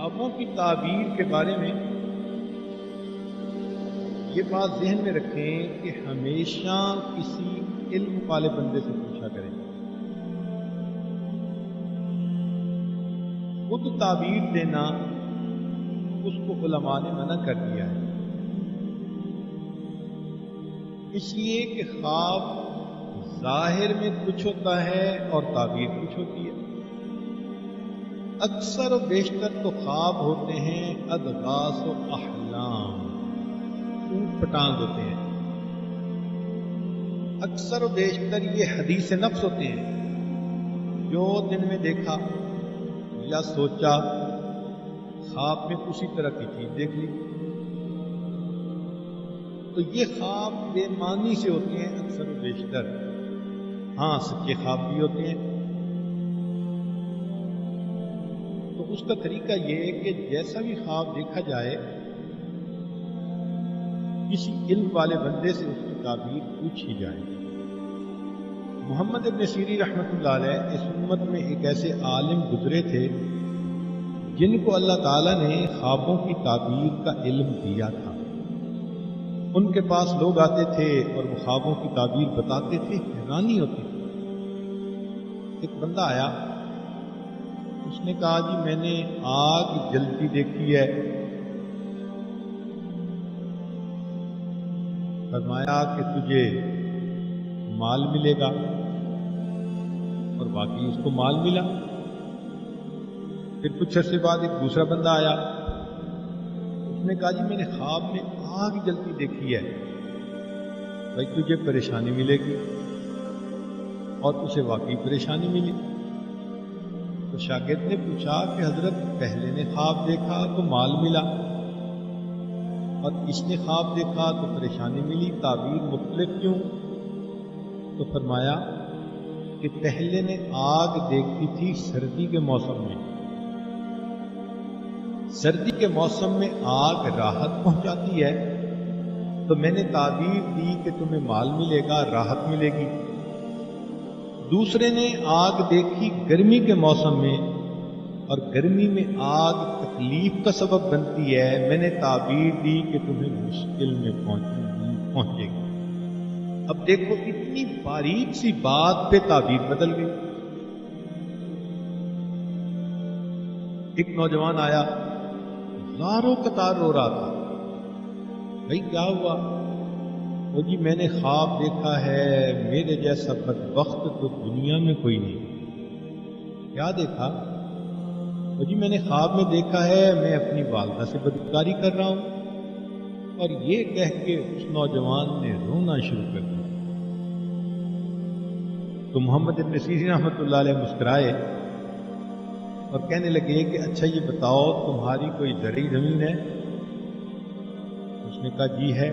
خوابوں کی تعبیر کے بارے میں یہ بات ذہن میں رکھیں کہ ہمیشہ کسی علم والے بندے سے پوچھا کریں. خود تعبیر دینا اس کو علماء نے منع کر دیا ہے، اس لیے کہ خواب ظاہر میں کچھ ہوتا ہے اور تعبیر کچھ ہوتی ہے. اکثر و بیشتر تو خواب ہوتے ہیں اضغاث و احلام، اوٹ پٹانگ ہوتے ہیں. اکثر و بیشتر یہ حدیث نفس ہوتے ہیں، جو دن میں دیکھا یا سوچا خواب میں اسی طرح کی چیز دیکھ لی. تو یہ خواب بے معنی سے ہوتے ہیں اکثر و بیشتر. ہاں سچے خواب بھی ہوتے ہیں. تو اس کا طریقہ یہ ہے کہ جیسا بھی خواب دیکھا جائے کسی علم والے بندے سے اس کی تعبیر پوچھی جائے. محمد ابن سیرین رحمۃ اللہ علیہ اس امت میں ایک ایسے عالم گزرے تھے جن کو اللہ تعالیٰ نے خوابوں کی تعبیر کا علم دیا تھا. ان کے پاس لوگ آتے تھے اور وہ خوابوں کی تعبیر بتاتے تھے، حیرانی ہوتی تھی. ایک بندہ آیا، اس نے کہا جی میں نے آگ جلتی دیکھی ہے. فرمایا کہ تجھے مال ملے گا، اور باقی اس کو مال ملا. پھر کچھ عرصے بعد ایک دوسرا بندہ آیا، اس نے کہا جی میں نے خواب میں آگ جلتی دیکھی ہے، بھائی تجھے پریشانی ملے گی، اور اسے واقعی پریشانی ملی. تو شاگرد نے پوچھا کہ حضرت پہلے نے خواب دیکھا تو مال ملا، اور اس نے خواب دیکھا تو پریشانی ملی، تعبیر مختلف کیوں؟ تو فرمایا کہ پہلے نے آگ دیکھی تھی سردی کے موسم میں، سردی کے موسم میں آگ راحت پہنچاتی ہے، تو میں نے تعبیر دی کہ تمہیں مال ملے گا، راحت ملے گی. دوسرے نے آگ دیکھی گرمی کے موسم میں، اور گرمی میں آگ تکلیف کا سبب بنتی ہے، میں نے تعبیر دی کہ تمہیں مشکل میں پہنچے گی. اب دیکھو اتنی باریک سی بات پہ تعبیر بدل گئی. ایک نوجوان آیا، زاروں قطار رو رہا تھا. بھائی کیا ہوا؟ وہ جی میں نے خواب دیکھا ہے، میرے جیسا بدبخت تو دنیا میں کوئی نہیں. کیا دیکھا؟ وہ جی میں نے خواب میں دیکھا ہے میں اپنی والدہ سے بدکاری کر رہا ہوں. اور یہ کہہ کے اس نوجوان نے رونا شروع کر دیا. تو محمد ابن سیرین رحمۃ اللہ علیہ مسکرائے اور کہنے لگے کہ اچھا یہ بتاؤ تمہاری کوئی زرعی زمین ہے؟ اس نے کہا جی ہے.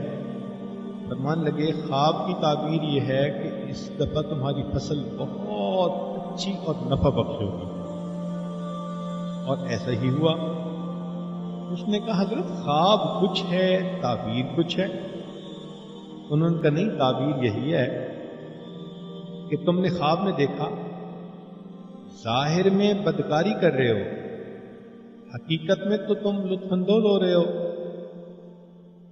فرمان لگے خواب کی تعبیر یہ ہے کہ اس دفعہ تمہاری فصل بہت اچھی اور نفع بخش ہوگی. اور ایسا ہی ہوا. اس نے کہا حضرت خواب کچھ ہے تعبیر کچھ ہے. انہوں نے کہا نہیں، تعبیر یہی ہے کہ تم نے خواب میں دیکھا، ظاہر میں بدکاری کر رہے ہو، حقیقت میں تو تم لطف اندوز ہو رہے ہو.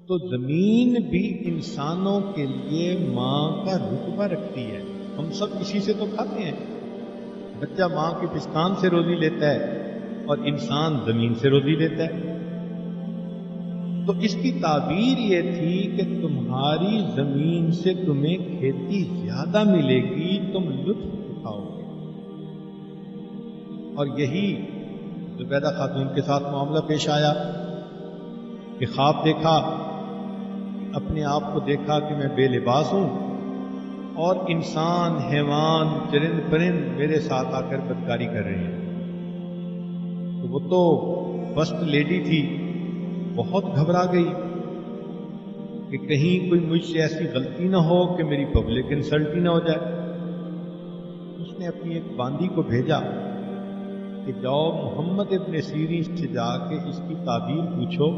تو زمین بھی انسانوں کے لیے ماں کا رتبہ رکھتی ہے. ہم سب اسی سے تو کھاتے ہیں. بچہ ماں کے پستان سے روزی لیتا ہے اور انسان زمین سے روزی لیتا ہے. تو اس کی تعبیر یہ تھی کہ تمہاری زمین سے تمہیں کھیتی زیادہ ملے گی، تم لطف اٹھاؤ گے. اور یہی زبیدہ خاتون کے ساتھ معاملہ پیش آیا کہ خواب دیکھا، اپنے آپ کو دیکھا کہ میں بے لباس ہوں، اور انسان، حیوان، چرند پرند میرے ساتھ آ کر بدکاری کر رہے ہیں. تو وہ تو فرسٹ لیڈی تھی، بہت گھبرا گئی کہ کہیں کوئی مجھ سے ایسی غلطی نہ ہو کہ میری پبلک انسلٹ ہی نہ ہو جائے. اس نے اپنی ایک باندی کو بھیجا کہ جاؤ محمد ابن سیرین سے جا کے اس کی تعبیر پوچھو،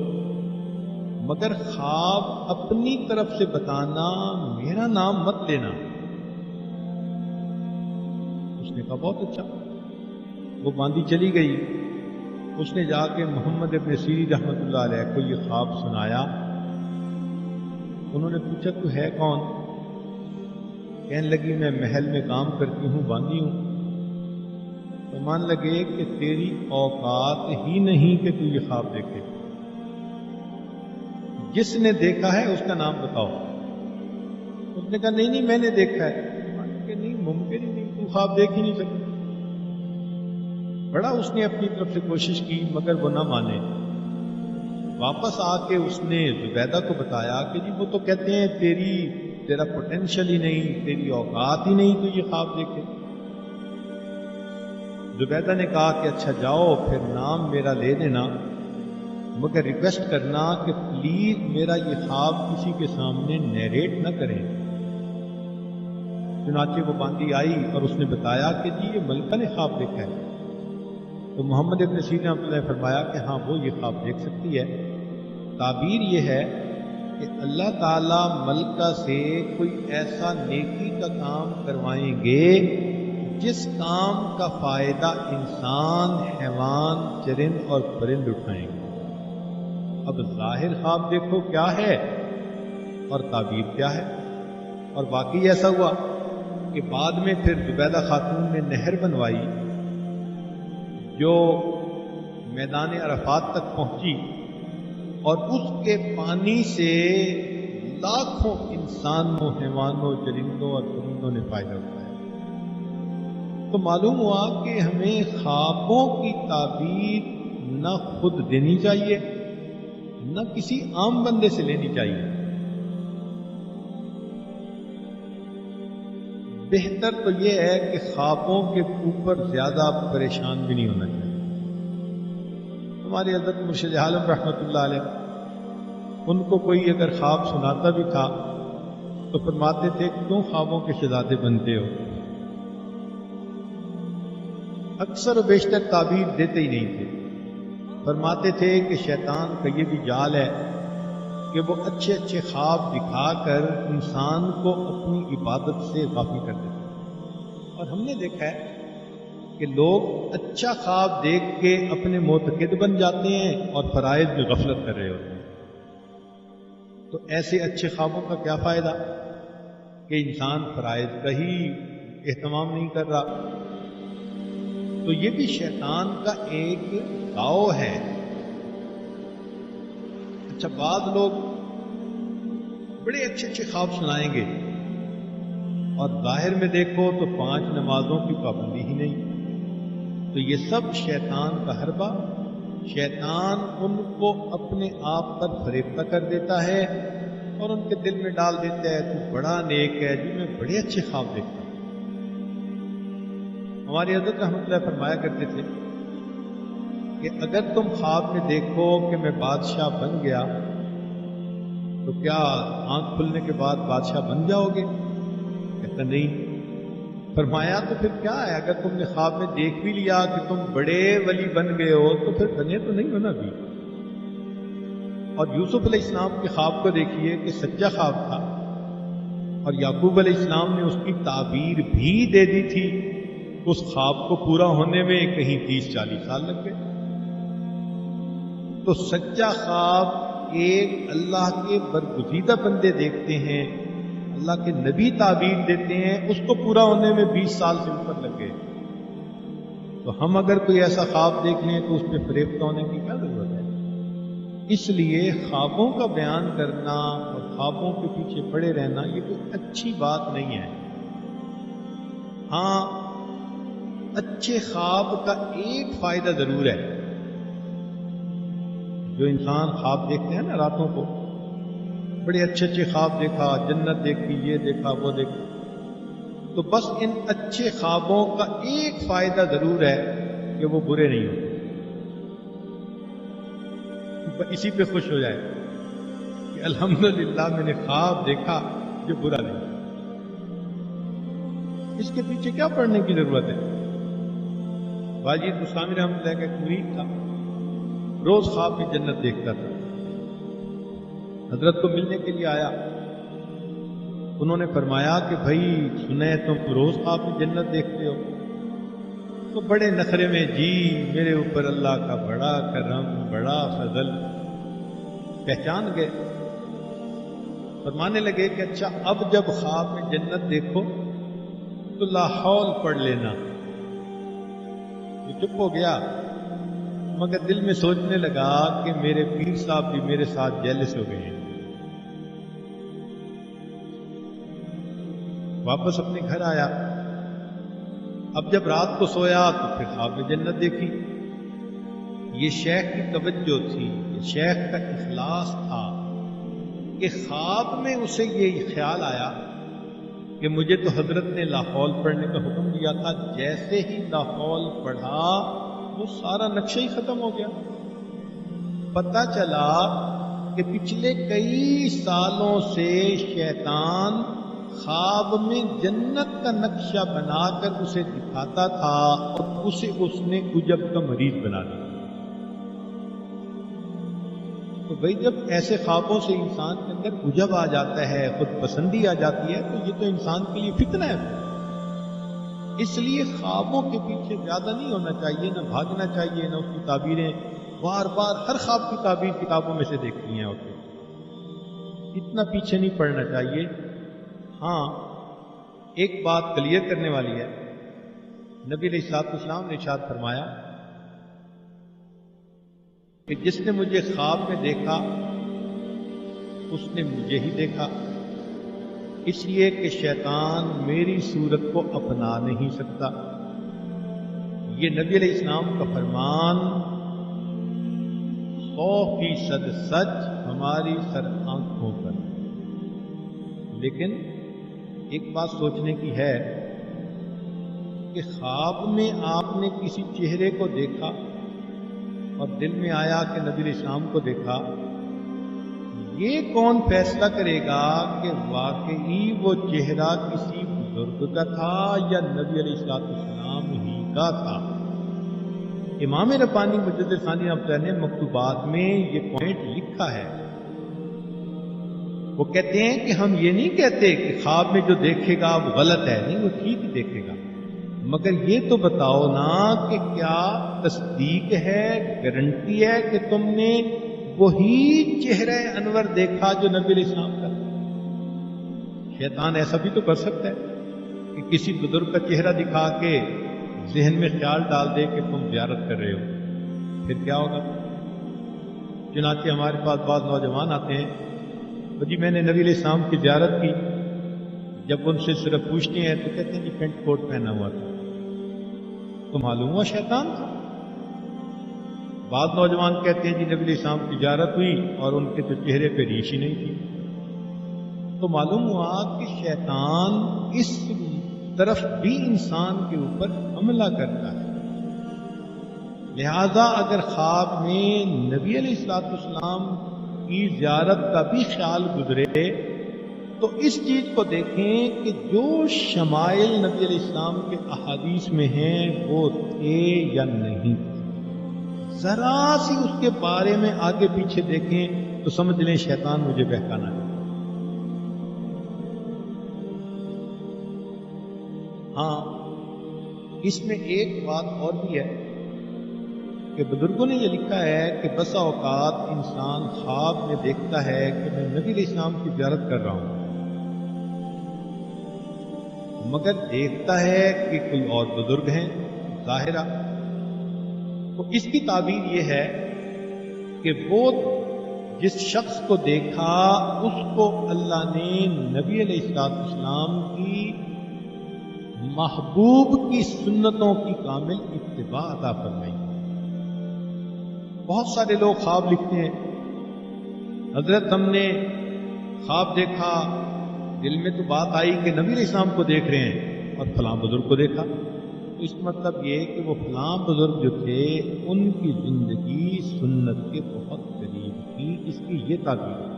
مگر خواب اپنی طرف سے بتانا، میرا نام مت لینا. اس نے کہا بہت اچھا. وہ باندی چلی گئی. اس نے جا کے محمد ابن سیرین رحمۃ اللہ علیہ کو یہ خواب سنایا. انہوں نے پوچھا تو ہے کون؟ کہنے لگی میں محل میں کام کرتی ہوں، باندھی ہوں. تو مان لگے کہ تیری اوقات ہی نہیں کہ تو یہ خواب دیکھے. جس نے دیکھا ہے اس کا نام بتاؤ. اس نے کہا نہیں میں نے دیکھا ہے. کہ نہیں، ممکن ہی نہیں، تو خواب دیکھ ہی نہیں سکتی. بڑا اس نے اپنی طرف سے کوشش کی مگر وہ نہ مانے. واپس آ کے اس نے زبیدہ کو بتایا کہ جی وہ تو کہتے ہیں تیرا پوٹینشل ہی نہیں، تیری اوقات ہی نہیں تو یہ خواب دیکھے. زبیدہ نے کہا کہ اچھا جاؤ پھر نام میرا لے دینا، مگر ریکویسٹ کرنا کہ پلیز میرا یہ خواب کسی کے سامنے نیریٹ نہ کریں. چنانچہ وہ باندھی آئی اور اس نے بتایا کہ جی یہ ملکہ نے خواب دیکھا ہے. تو محمد ابن سیرین رحمۃ اللہ نے فرمایا کہ ہاں وہ یہ خواب دیکھ سکتی ہے. تعبیر یہ ہے کہ اللہ تعالیٰ ملکہ سے کوئی ایسا نیکی کا کام کروائیں گے جس کام کا فائدہ انسان، حیوان، چرند اور پرند اٹھائیں گے. اب ظاہر خواب دیکھو کیا ہے اور تعبیر کیا ہے. اور واقعی ایسا ہوا کہ بعد میں پھر زبیدہ خاتون نے نہر بنوائی جو میدان عرفات تک پہنچی، اور اس کے پانی سے لاکھوں انسانوں، حیوانوں، چرندوں اور پرندوں نے فائدہ اٹھایا. تو معلوم ہوا کہ ہمیں خوابوں کی تعبیر نہ خود دینی چاہیے نہ کسی عام بندے سے لینی چاہیے. بہتر تو یہ ہے کہ خوابوں کے اوپر زیادہ پریشان بھی نہیں ہونا چاہیے. ہمارے حضرت مرشد عالم رحمۃ اللہ علیہ، ان کو کوئی اگر خواب سناتا بھی تھا تو فرماتے تھے کیوں خوابوں کے شہزادے بنتے ہو. اکثر و بیشتر تعبیر دیتے ہی نہیں تھے. فرماتے تھے کہ شیطان کا یہ بھی جال ہے کہ وہ اچھے اچھے خواب دکھا کر انسان کو اپنی عبادت سے غافل کر دیتے ہیں. اور ہم نے دیکھا ہے کہ لوگ اچھا خواب دیکھ کے اپنے معتقد بن جاتے ہیں اور فرائض میں غفلت کر رہے ہوتے ہیں. تو ایسے اچھے خوابوں کا کیا فائدہ کہ انسان فرائض کا ہی اہتمام نہیں کر رہا. تو یہ بھی شیطان کا ایک داؤ ہے. اچھا بعض لوگ بڑے اچھے اچھے خواب سنائیں گے اور ظاہر میں دیکھو تو 5 نمازوں کی پابندی ہی نہیں. تو یہ سب شیطان کا حربہ. شیطان ان کو اپنے آپ پر فریفتہ کر دیتا ہے اور ان کے دل میں ڈال دیتا ہے تو بڑا نیک ہے جی، میں بڑے اچھے خواب دیکھتا ہوں. ہماری حضرت رحمۃ اللہ فرمایا کرتے تھے کہ اگر تم خواب میں دیکھو کہ میں بادشاہ بن گیا تو کیا آنکھ کھلنے کے بعد بادشاہ بن جاؤ گے؟ کہتا نہیں. فرمایا تو پھر کیا ہے، اگر تم نے خواب میں دیکھ بھی لیا کہ تم بڑے ولی بن گئے ہو تو پھر بنے تو نہیں ہونا بھی. اور یوسف علیہ السلام کے خواب کو دیکھیے کہ سچا خواب تھا، اور یعقوب علیہ السلام نے اس کی تعبیر بھی دے دی تھی. اس خواب کو پورا ہونے میں کہیں 30-40 سال لگ گئے. تو سچا خواب ایک اللہ کے برگزیدہ بندے دیکھتے ہیں، اللہ کے نبی تعبیر دیتے ہیں، اس کو پورا ہونے میں 20 سال سے اوپر لگ گئے. تو ہم اگر کوئی ایسا خواب دیکھ لیں تو اس پہ فریفتہ ہونے کی کیا ضرورت ہے؟ اس لیے خوابوں کا بیان کرنا اور خوابوں کے پیچھے پڑے رہنا یہ کوئی اچھی بات نہیں ہے. ہاں اچھے خواب کا ایک فائدہ ضرور ہے. جو انسان خواب دیکھتے ہیں نا راتوں کو، بڑے اچھے اچھے خواب دیکھا، جنت دیکھی، یہ دیکھا، وہ دیکھا، تو بس ان اچھے خوابوں کا ایک فائدہ ضرور ہے کہ وہ برے نہیں ہوتے. اسی پہ خوش ہو جائے کہ الحمدللہ میں نے خواب دیکھا جو برا نہیں. اس کے پیچھے کیا پڑھنے کی ضرورت ہے؟ واجد مستعمل رحمۃ اللہ کا ایک مرید تھا، روز خواب میں جنت دیکھتا تھا. حضرت کو ملنے کے لیے آیا. انہوں نے فرمایا کہ بھائی سنے تم روز خواب میں جنت دیکھتے ہو، وہ بڑے نخرے میں جی میرے اوپر اللہ کا بڑا کرم بڑا فضل پہچان گئے. فرمانے لگے کہ اچھا اب جب خواب میں جنت دیکھو تو لا حول پڑھ لینا. وہ چپ ہو گیا مگر دل میں سوچنے لگا کہ میرے پیر صاحب بھی میرے ساتھ جیلس ہو گئے ہیں. واپس اپنے گھر آیا. اب جب رات کو سویا تو پھر خواب میں جنت دیکھی. یہ شیخ کی توجہ تھی، یہ شیخ کا اخلاص تھا کہ خواب میں اسے یہ خیال آیا کہ مجھے تو حضرت نے لا حول پڑھنے کا حکم دیا تھا، جیسے ہی لا حول پڑھا وہ سارا نقشہ ہی ختم ہو گیا. پتہ چلا کہ پچھلے کئی سالوں سے شیطان خواب میں جنت کا نقشہ بنا کر اسے دکھاتا تھا اور اسے اس نے عجب کا مریض بنا دیا. تو بھئی جب ایسے خوابوں سے انسان کے اندر عجب آ جاتا ہے، خود پسندی آ جاتی ہے، تو یہ تو انسان کے لیے فتنہ ہے. اس لیے خوابوں کے پیچھے زیادہ نہیں ہونا چاہیے، نہ بھاگنا چاہیے، نہ اس کی تعبیریں بار بار ہر خواب کی تعبیر کتابوں میں سے دیکھتی ہیں ہوتے. اتنا پیچھے نہیں پڑنا چاہیے. ہاں ایک بات کلیئر کرنے والی ہے. نبی علیہ الصلوۃ والسلام نے ارشاد فرمایا کہ جس نے مجھے خواب میں دیکھا اس نے مجھے ہی دیکھا، اس لیے کہ شیطان میری صورت کو اپنا نہیں سکتا. یہ نبی علیہ السلام کا فرمان 100% سچ ہماری سر آنکھوں پر. لیکن ایک بات سوچنے کی ہے کہ خواب میں آپ نے کسی چہرے کو دیکھا اور دل میں آیا کہ نبی علیہ السلام کو دیکھا، یہ کون فیصلہ کرے گا کہ واقعی وہ چہرہ کسی بزرگ کا تھا یا نبی علیہ السلام ہی کا تھا؟ امام ربانی مجدد ثانی رحمۃ اللہ نے مکتوبات میں یہ پوائنٹ لکھا ہے. وہ کہتے ہیں کہ ہم یہ نہیں کہتے کہ خواب میں جو دیکھے گا وہ غلط ہے، نہیں، وہ ٹھیک ہی دیکھے گا، مگر یہ تو بتاؤ نا کہ کیا تصدیق ہے، گارنٹی ہے کہ تم نے وہی چہرہ انور دیکھا جو نبی علیہ السلام کا تھا؟ شیطان ایسا بھی تو کر سکتا ہے کہ کسی بزرگ کا چہرہ دکھا کے ذہن میں خیال ڈال دے کہ تم زیارت کر رہے ہو. پھر کیا ہوگا؟ چنانچہ ہمارے پاس بعض نوجوان آتے ہیں، تو جی میں نے نبی علیہ السلام کی زیارت کی. جب ان سے صرف پوچھتے ہیں تو کہتے ہیں جی پینٹ کوٹ پہنا ہوا تھا. تو معلوم ہوا شیطان تھا. بعض نوجوان کہتے ہیں جی نبی علیہ السلام کی زیارت ہوئی اور ان کے تو چہرے پہ ریش ہی نہیں تھی. تو معلوم ہوا کہ شیطان اس طرف بھی انسان کے اوپر حملہ کرتا ہے. لہذا اگر خواب میں نبی علیہ السلام کی زیارت کا بھی خیال گزرے تو اس چیز کو دیکھیں کہ جو شمائل نبی علیہ السلام کے احادیث میں ہیں وہ تھے یا نہیں. ذرا سی اس کے بارے میں آگے پیچھے دیکھیں تو سمجھ لیں شیطان مجھے بہکانا ہے. ہاں اس میں ایک بات اور بھی ہے کہ بزرگوں نے یہ لکھا ہے کہ بسا اوقات انسان خواب میں دیکھتا ہے کہ میں نبی علیہ السلام کی زیارت کر رہا ہوں، مگر دیکھتا ہے کہ کوئی اور بزرگ ہیں ظاہرہ. تو اس کی تعبیر یہ ہے کہ وہ جس شخص کو دیکھا اس کو اللہ نے نبی علیہ السلام کی محبوب کی سنتوں کی کامل اتباع عطا فرمائی. بہت سارے لوگ خواب لکھتے ہیں، حضرت ہم نے خواب دیکھا، دل میں تو بات آئی کہ نبی علیہ السلام کو دیکھ رہے ہیں اور فلاں بزرگ کو دیکھا. تو اس مطلب یہ کہ وہ فلاں بزرگ جو تھے ان کی زندگی سنت کے بہت قریب تھی. اس کی یہ تعبیر ہے.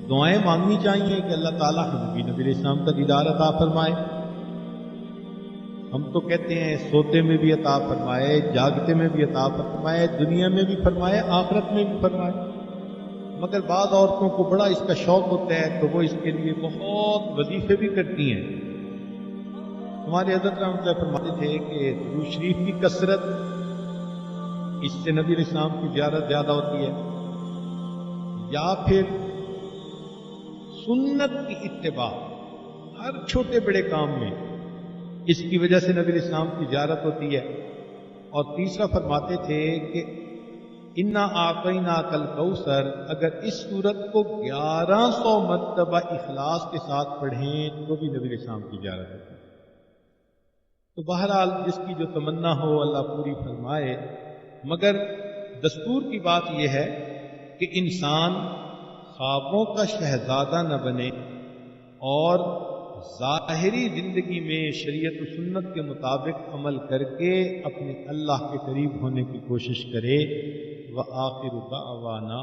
دعائیں مانگنی چاہیے کہ اللہ تعالیٰ ہمیں بھی نبی علیہ السلام کا دیدار عطا فرمائے. ہم تو کہتے ہیں سوتے میں بھی عطا فرمائے، جاگتے میں بھی عطا فرمائے، دنیا میں بھی فرمائے، آخرت میں بھی فرمائے. مگر بعض عورتوں کو بڑا اس کا شوق ہوتا ہے تو وہ اس کے لیے بہت وظیفے بھی کرتی ہیں. ہمارے حضرت رحمۃ اللہ فرماتے تھے کہ درود شریف کی کثرت، اس سے نبی علیہ السلام کی زیارت زیادہ ہوتی ہے، یا پھر سنت کی اتباع ہر چھوٹے بڑے کام میں، اس کی وجہ سے نبی علیہ السلام کی زیارت ہوتی ہے۔ اور تیسرا فرماتے تھے کہ انا آتینا کل کوثر، اگر اس صورت کو 1100 مرتبہ اخلاص کے ساتھ پڑھیں تو بھی نبی علیہ السلام کی زیارت ہوتی ہے۔ تو بہرحال جس کی جو تمنا ہو اللہ پوری فرمائے، مگر دستور کی بات یہ ہے کہ انسان خوابوں کا شہزادہ نہ بنے اور ظاہری زندگی میں شریعت و سنت کے مطابق عمل کر کے اپنے اللہ کے قریب ہونے کی کوشش کرے۔ وآخر دعوانا